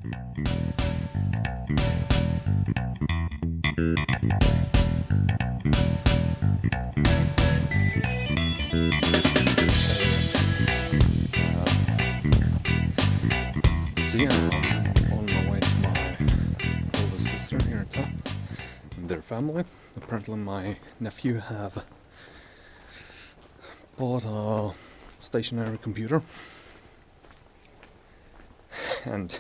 So yeah, I'm on my way to my oldest sister here in town and their family. Apparently my nephew have bought a stationary computer and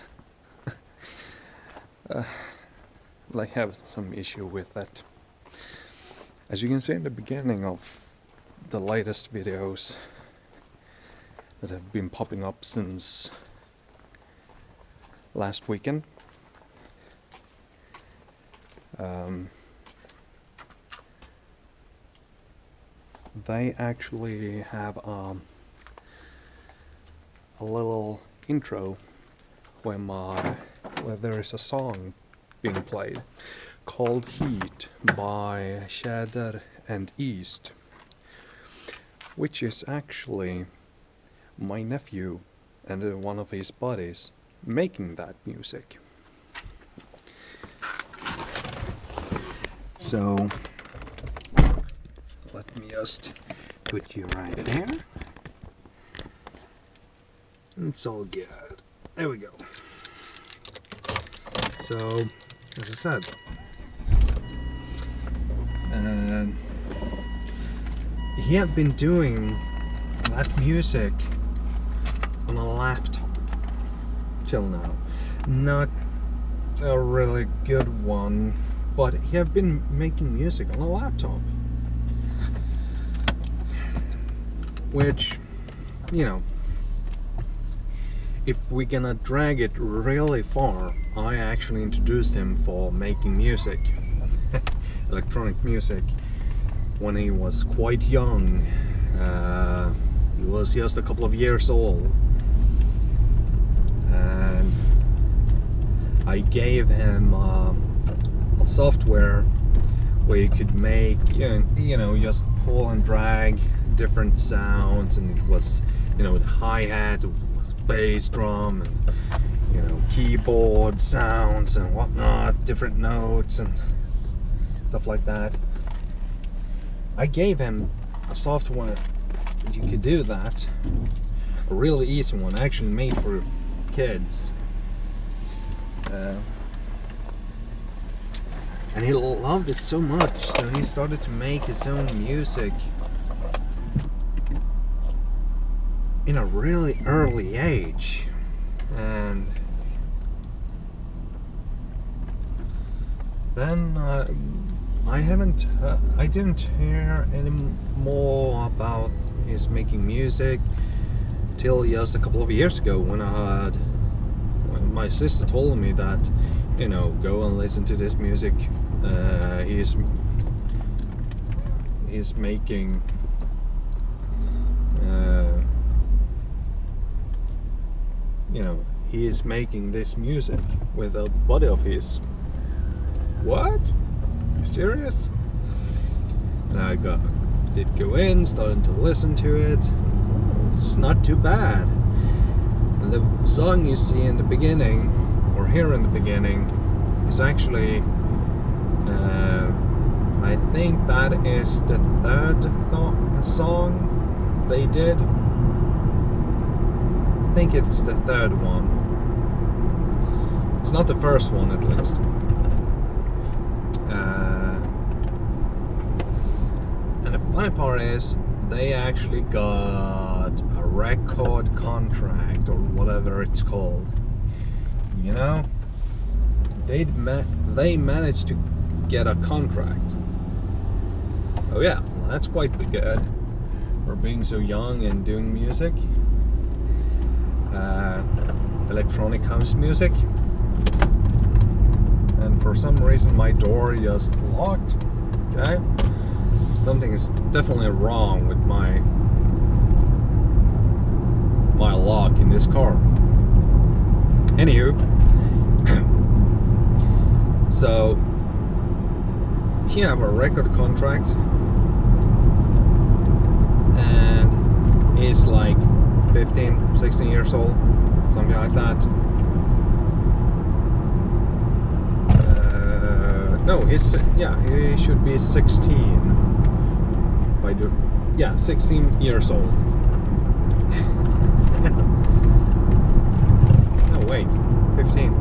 they have some issue with that. As you can see in the beginning of the latest videos that have been popping up since last weekend, they actually have a little intro where there is a song being played called Heat by Shader and East, which is actually my nephew and one of his buddies making that music. So let me just put you right there. It's all good. There we go. So, as I said, he had been doing that music on a laptop till now. Not a really good one, but he had been making music on a laptop. Which, you know, if we're gonna drag it really far, I actually introduced him for making music, electronic music, when he was quite young. He was just a couple of years old. And I gave him a software where you could make, you know, just pull and drag different sounds, and it was, you know, the hi-hat, it was bass drum, and, you know, keyboard sounds and whatnot, different notes and stuff like that. I gave him a software that you could do that, a really easy one, actually made for kids, and he loved it so much, so he started to make his own music in a really early age. And then I didn't hear any more about his making music till just a couple of years ago, when my sister told me that, you know, go and listen to this music. He's making you know, he is making this music with a buddy of his. What? You serious? And I did go in, started to listen to it. It's not too bad. And the song you see in the beginning, or hear in the beginning, is actually, I think that is the third song they did. I think it's the third one. It's not the first one, at least. And the funny part is, they actually got a record contract, or whatever it's called. You know, they managed to get a contract. Oh yeah, well, that's quite good for being so young and doing music. Electronic house music. And for some reason my door just locked. Okay, something is definitely wrong with my lock in this car. Anywho, so he have a record contract, and he's like 15, 16 years old, something like that. he should be 16. By 16 years old. No, wait, 15.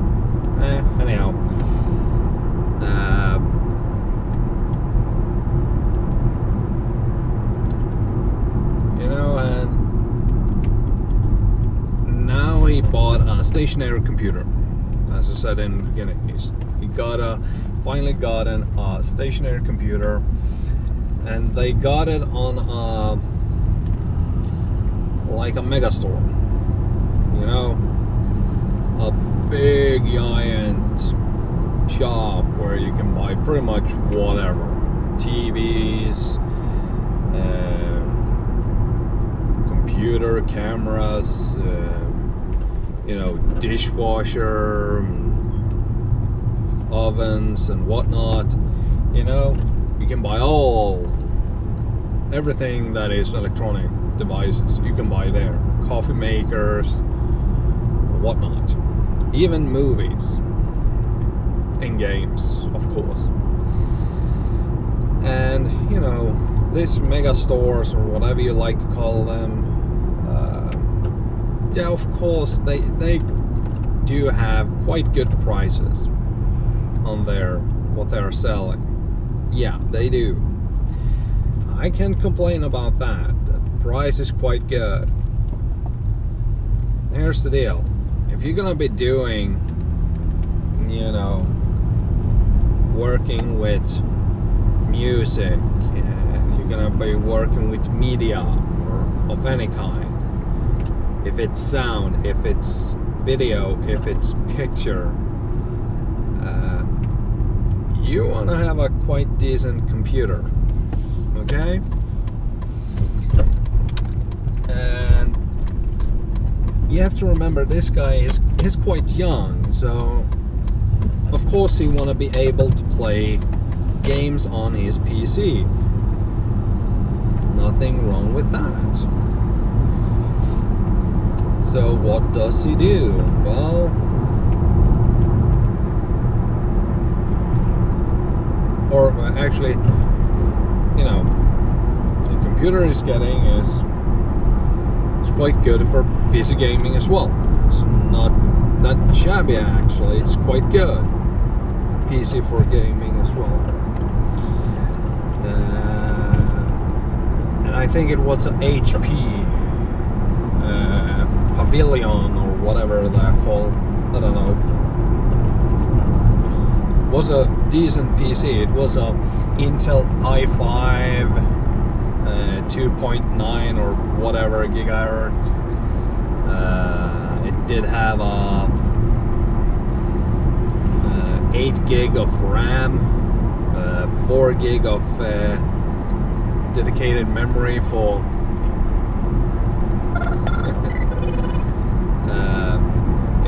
Anyhow. And now he bought a stationary computer. As I said in the beginning, he finally got a stationary computer, and they got it on like a mega store, a big giant shop where you can buy pretty much whatever, TVs, computer, cameras, dishwasher, ovens and whatnot. You can buy everything that is electronic devices. You can buy there, coffee makers, whatnot, even movies and games, of course. And these mega stores, or whatever you like to call them, of course they do have quite good prices on what they're selling. Yeah, they do. I can't complain about that. The price is quite good. Here's the deal. If you're gonna be doing, working with music, and you're gonna be working with media or of any kind, if it's sound, if it's video, if it's picture, you want to have a quite decent computer, okay? And you have to remember, this guy is quite young, so of course he want to be able to play games on his PC. Nothing wrong with that. So what does he do? Well, or actually, the computer he's getting is quite good for PC gaming as well. It's not that shabby, actually. It's quite good PC for gaming as well. And I think it was an HP Pavilion or whatever they're called. I don't know. It was a decent PC. It was a Intel i5 2.9 or whatever gigahertz. It did have a 8 gig of RAM, 4 gig of dedicated memory for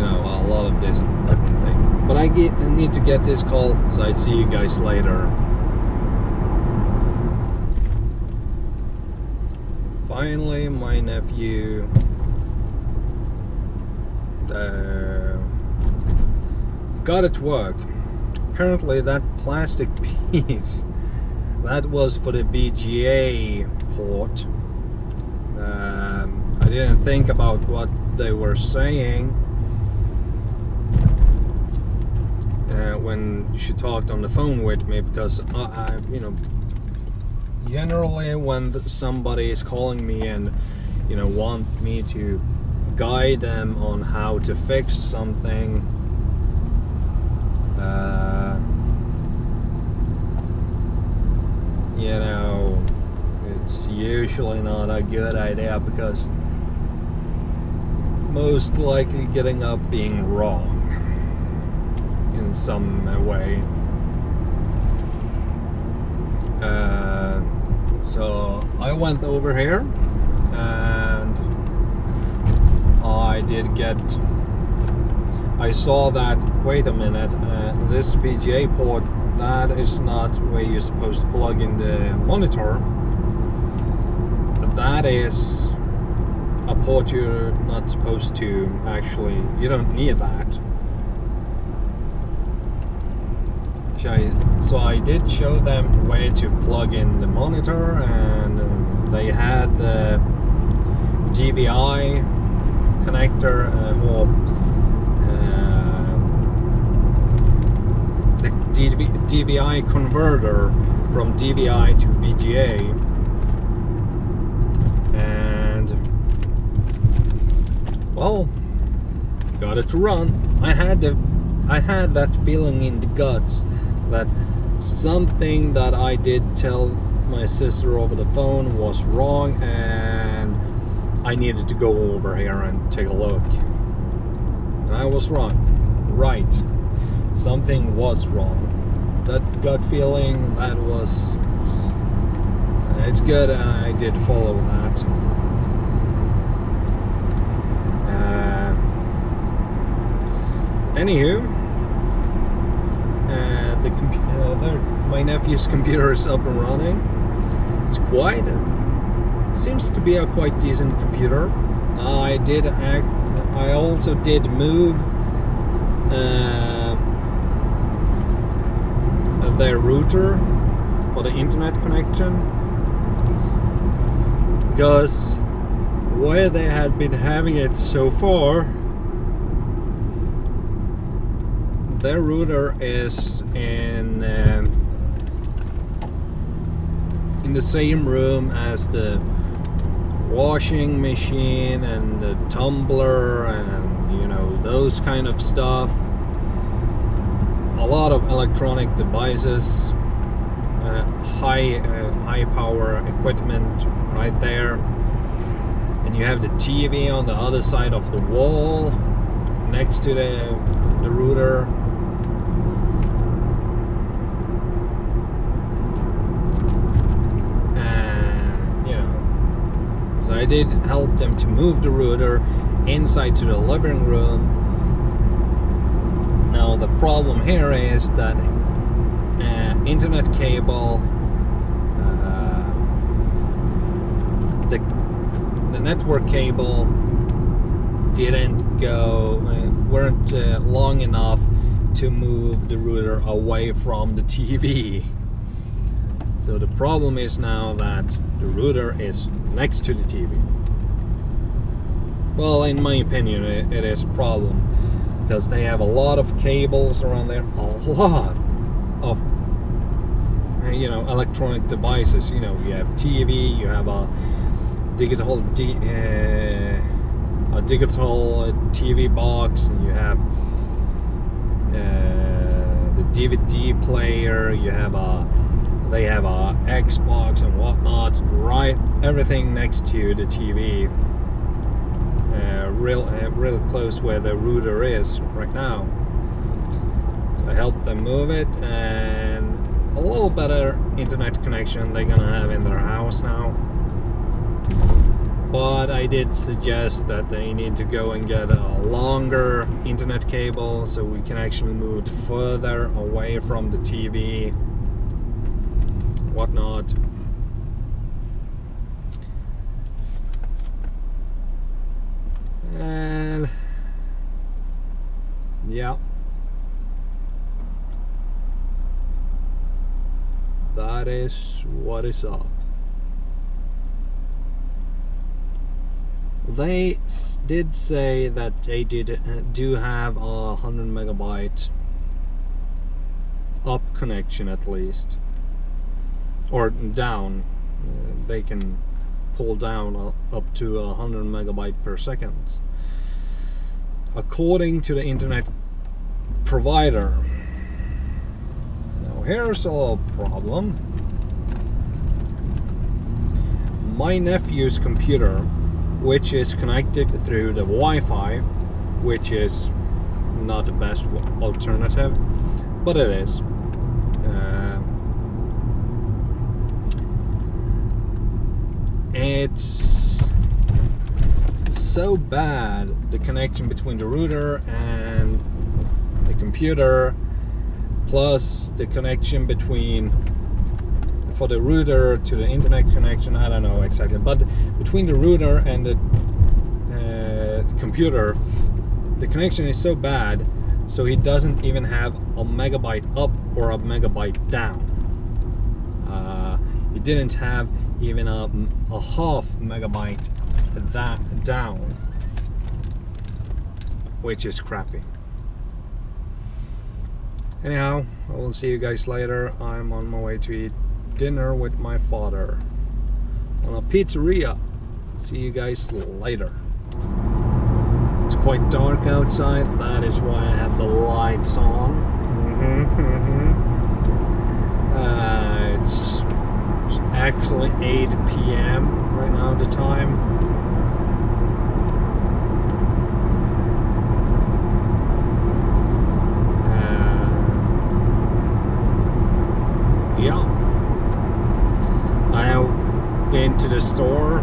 a lot of this different thing. But I need to get this call, so I'll see you guys later. Finally, my nephew got it to work. Apparently that plastic piece that was for the VGA port. I didn't think about what they were saying when she talked on the phone with me, because generally when somebody is calling me and want me to guide them on how to fix something, it's usually not a good idea, because most likely getting up being wrong in some way. So I went over here and I saw that, wait a minute, this VGA port, that is not where you're supposed to plug in the monitor. That is a port you're not supposed to, actually, you don't need that. Okay, so I did show them where to plug in the monitor, and they had the DVI connector, the DVI converter from DVI to VGA, and well, got it to run. I had that feeling in the guts that something that I did tell my sister over the phone was wrong, and I needed to go over here and take a look. And I was wrong. Right. Something was wrong. That gut feeling, that was... it's good, I did follow that. Anywho, my nephew's computer is up and running. It's seems to be a quite decent computer. I also did move their router for the internet connection, because where they had been having it so far, their router is in the same room as the washing machine and the tumbler and, you know, those kind of stuff. A lot of electronic devices, high power equipment right there, and you have the TV on the other side of the wall next to the router. I did help them to move the router inside to the living room. Now the problem here is that internet cable, the network cable weren't long enough to move the router away from the TV. So the problem is now that the router is next to the TV. Well, in my opinion, it is a problem, because they have a lot of cables around there, a lot of, you know, electronic devices. You know, you have TV, you have a digital TV box, and you have the DVD player, you have they have a Xbox and whatnot, right? Everything next to the TV, real close where the router is right now. So I helped them move it, and a little better internet connection they're gonna have in their house now. But I did suggest that they need to go and get a longer internet cable so we can actually move it further away from the TV, whatnot. And yeah, that is what is up. They did say that they do have a 100 megabyte up connection at least, or down. They can pull down up to 100 megabyte per second, according to the internet provider. Now here's a little problem. My nephew's computer, which is connected through the Wi-Fi, which is not the best alternative, but it is. It's so bad, the connection between the router and the computer, plus the connection between, for the router to the internet connection, I don't know exactly, but between the router and the computer, the connection is so bad So he doesn't even have a megabyte up or a megabyte down. He didn't have even a half megabyte that down, which is crappy. Anyhow, I will see you guys later. I'm on my way to eat dinner with my father on a pizzeria. See you guys later. It's quite dark outside, that is why I have the lights on. It's actually 8 p.m. right now, the time. Yeah. I have been to the store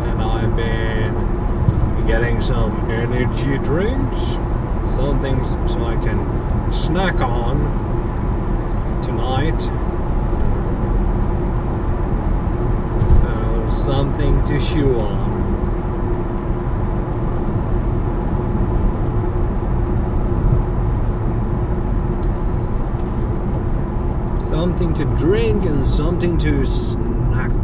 and I've been getting some energy drinks, something so I can snack on tonight, something to chew on. Something to drink and something to snack on.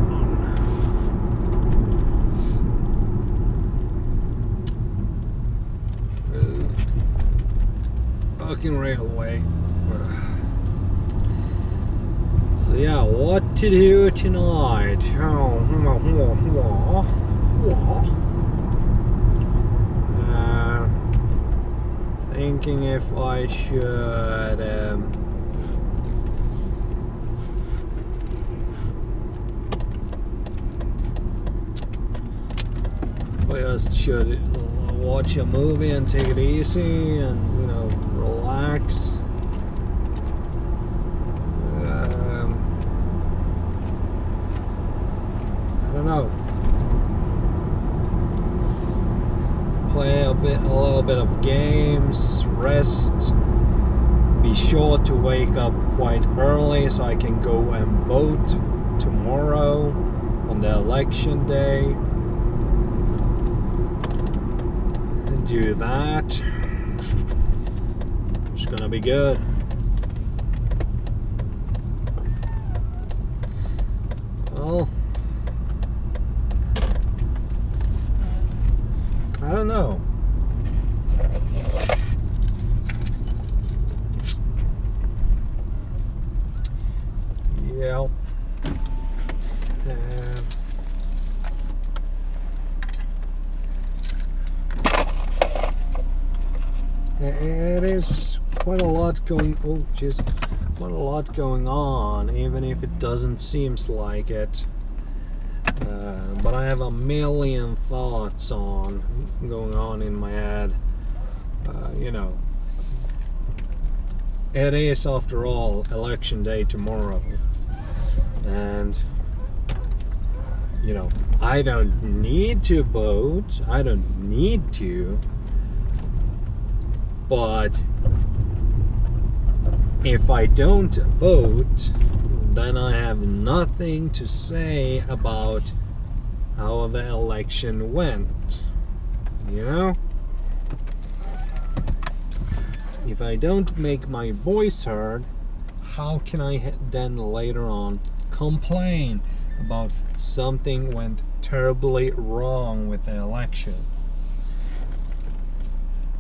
Fucking railway. So yeah, what to do tonight? Thinking if I should I just should watch a movie and take it easy and, you know, relax. I don't know. Play a little bit of games, rest. Be sure to wake up quite early so I can go and vote tomorrow on the election day. Do that. It's gonna be good. Well, I don't know. Yeah. It is quite a lot going. Oh, jeez, quite a lot going on, even if it doesn't seem like it. But I have a million thoughts going on in my head. You know, it is after all election day tomorrow, and you know, I don't need to vote. I don't need to. But if I don't vote, then I have nothing to say about how the election went. You know? If I don't make my voice heard, how can I then later on complain about something went terribly wrong with the election?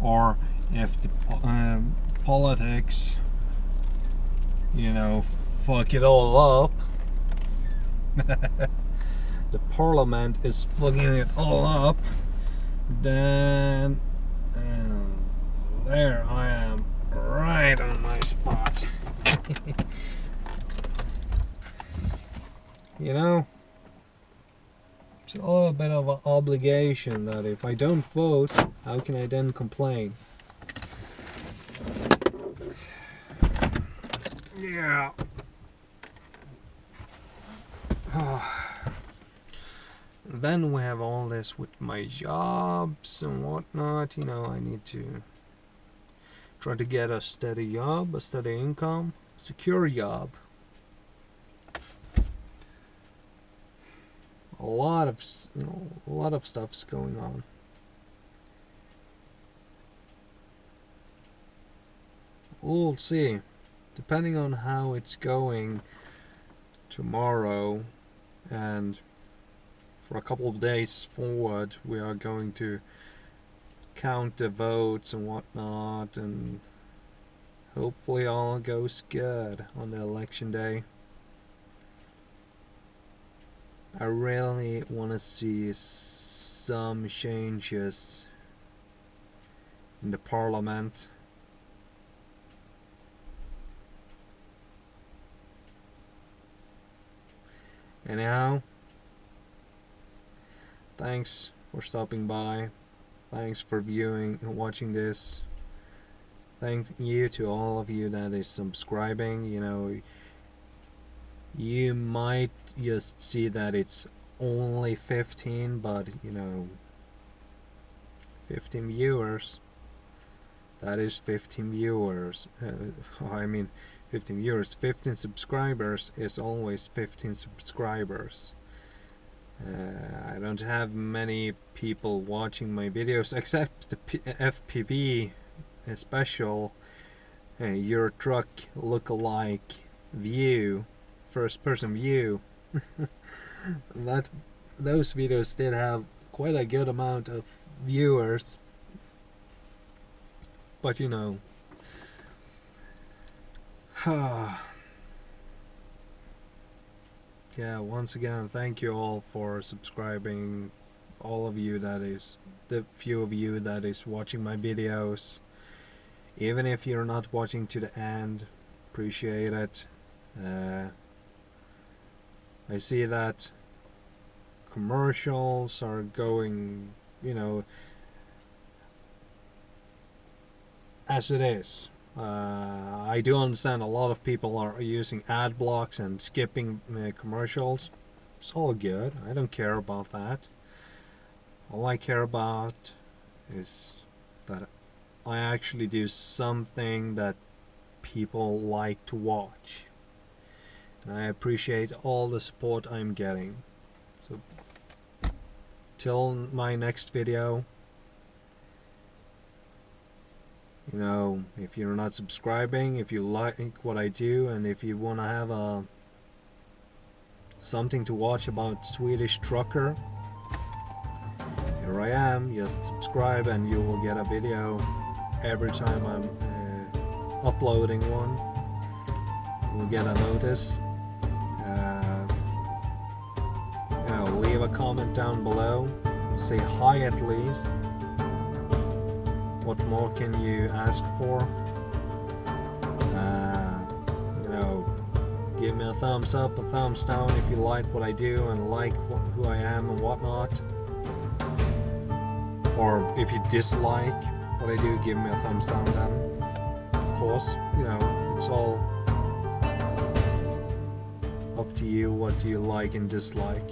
Or if the politics, you know, fuck it all up. The parliament is fucking it all up. Then there I am, right on my spot. You know, it's a little bit of an obligation that if I don't vote, how can I then complain? Yeah. Then we have all this with my jobs and whatnot. You know, I need to try to get a steady job, a steady income, secure job. A lot of stuff's going on. we'll see. Depending on how it's going tomorrow and for a couple of days forward, we are going to count the votes and whatnot, and hopefully all goes good on the election day. I really want to see some changes in the parliament. Anyhow, thanks for stopping by. Thanks for viewing and watching this. Thank you to all of you that is subscribing. You know, you might just see that it's only 15, but you know, 15 viewers. That is 15 viewers. I mean, 15 viewers. 15 subscribers is always 15 subscribers. I don't have many people watching my videos except the FPV special Your Truck look-alike view, first person view. Those videos did have quite a good amount of viewers, but you know, yeah, once again, thank you all for subscribing. All of you, that is, the few of you that is watching my videos. Even if you're not watching to the end, appreciate it. I see that commercials are going, you know, as it is. I do understand a lot of people are using ad blocks and skipping commercials. It's all good. I don't care about that. All I care about is that I actually do something that people like to watch. And I appreciate all the support I'm getting. So, till my next video, you know, if you're not subscribing, if you like what I do, and if you want to have something to watch about Swedish trucker, here I am. Just subscribe and you will get a video every time I'm uploading one. You will get a notice. You know, leave a comment down below. Say hi at least. What more can you ask for? You know, give me a thumbs up, a thumbs down if you like what I do and like who I am and whatnot. Or if you dislike what I do, give me a thumbs down then. Of course, you know, it's all up to you what you like and dislike.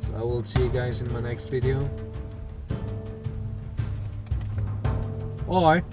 So I will see you guys in my next video. Bye.